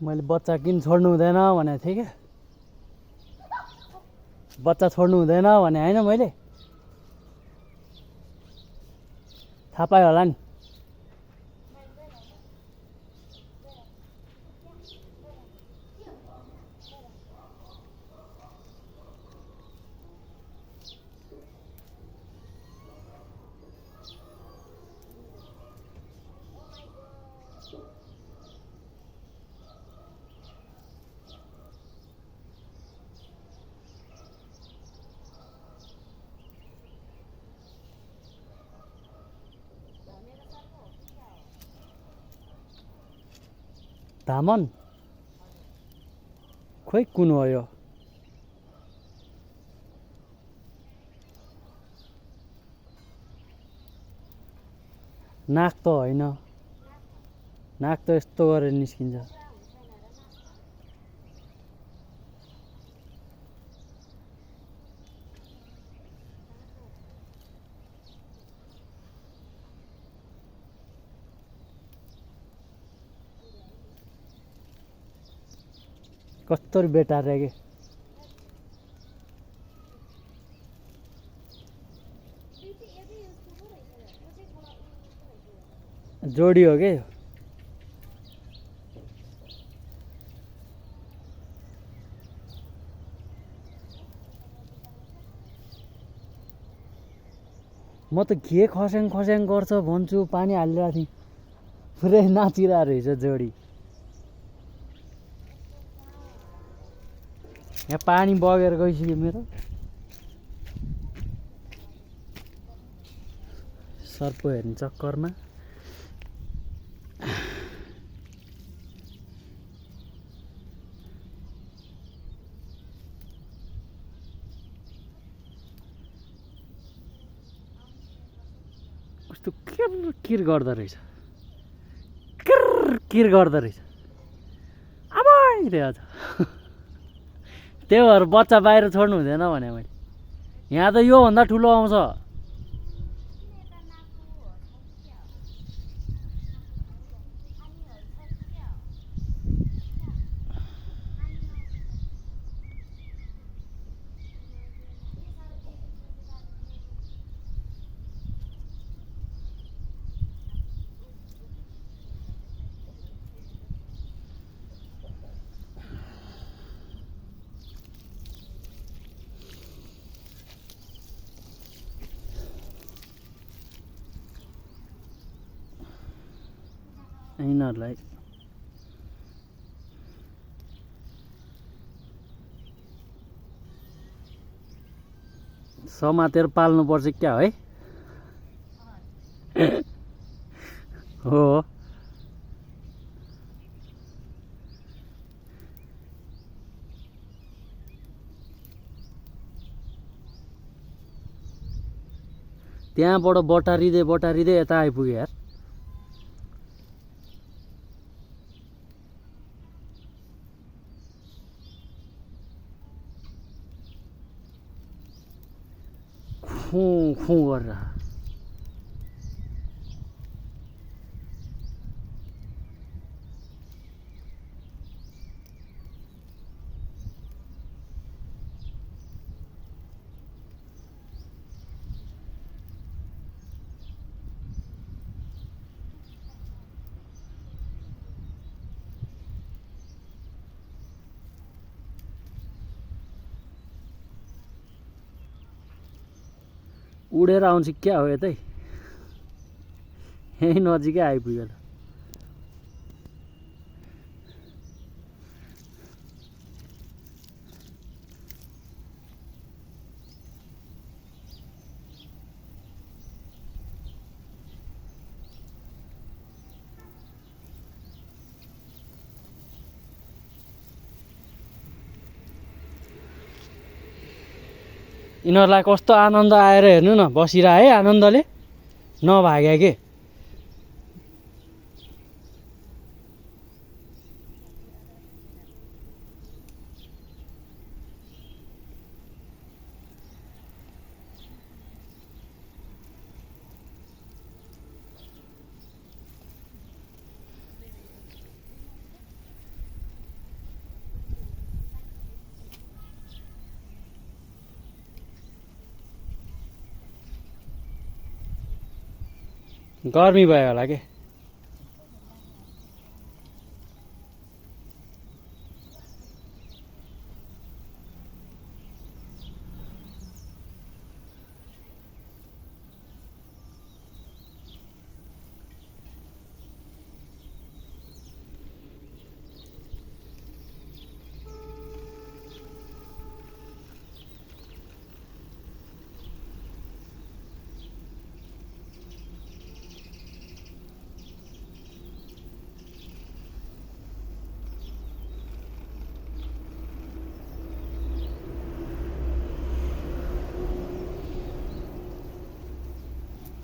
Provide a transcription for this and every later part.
मैले बच्चा किन छोड्नु हुँदैन भनेको थिएँ क्या। बच्चा छोड्नु हुँदैन भने होइन मैले थाहा पायो होला नि। धामन खोइ कुन हो यो? नाक त होइन, नाक त यस्तो गरेर निस्किन्छ। कस्तो बेटार रे के जोडी हो के? म त के खस्याङ खस्याङ गर्छ भन्छु, पानी हालिरहेको थिएँ, पुरै नाचिरहेको रहेछ जोडी। यहाँ पानी बगेर गइसक्यो मेरो। सर्प हेर्ने चक्करमा कस्तो किर गर्दो रहेछ, किर गर्दो रहेछ। अब रे अझ त्यही भएर बच्चा बाहिर छोड्नु हुँदैन भने मैले। यहाँ त योभन्दा ठुलो आउँछ। यिनीहरूलाई समातेर पाल्नुपर्छ क्या है? हो त्यहाँबाट बटारिँदै यता आइपुग्यो यार। खु गरेर उडेर आउँछ क्या हो यतै? यही नजिकै आइपुग्यो त। यिनीहरूलाई कस्तो आनन्द आएर हेर्नु न, बसिरहे है आनन्दले, नभाग्या के। गर्मी भयो होला के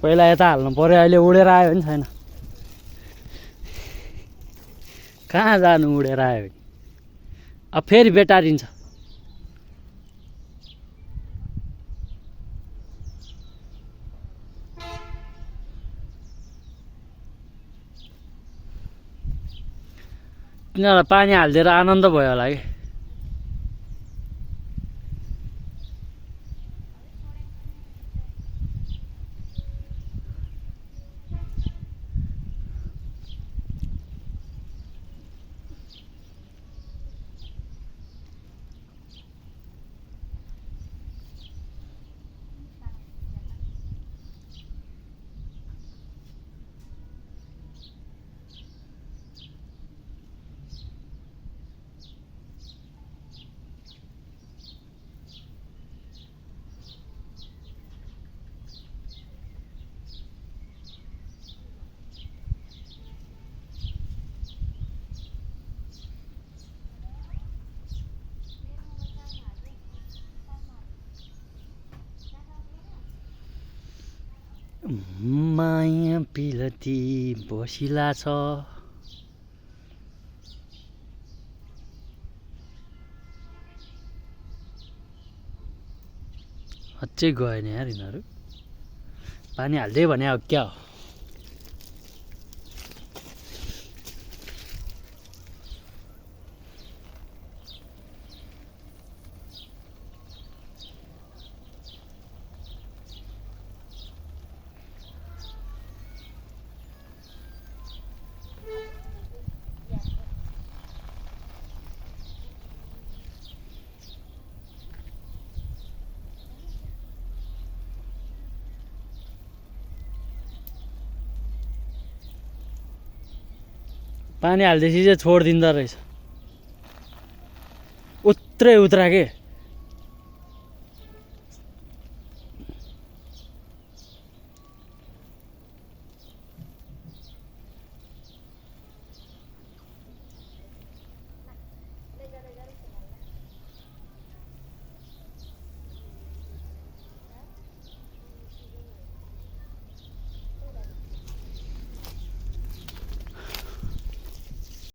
पहिला यता हाल्नु पर्यो अहिले उडेर आयो भने छैन कहाँ जानु उडेर आयो भने अब फेरि बेटारिन्छ तिनीहरूलाई पानी हालिदिएर आनन्द भयो होला कि माया पिलती बसिला छ अझै गएन यार यिनीहरू पानी हाल्दै भने अब क्या हो पानी हाल्दैछ चाहिँ छोडिदिँदो रहेछ उत्रै उत्रा के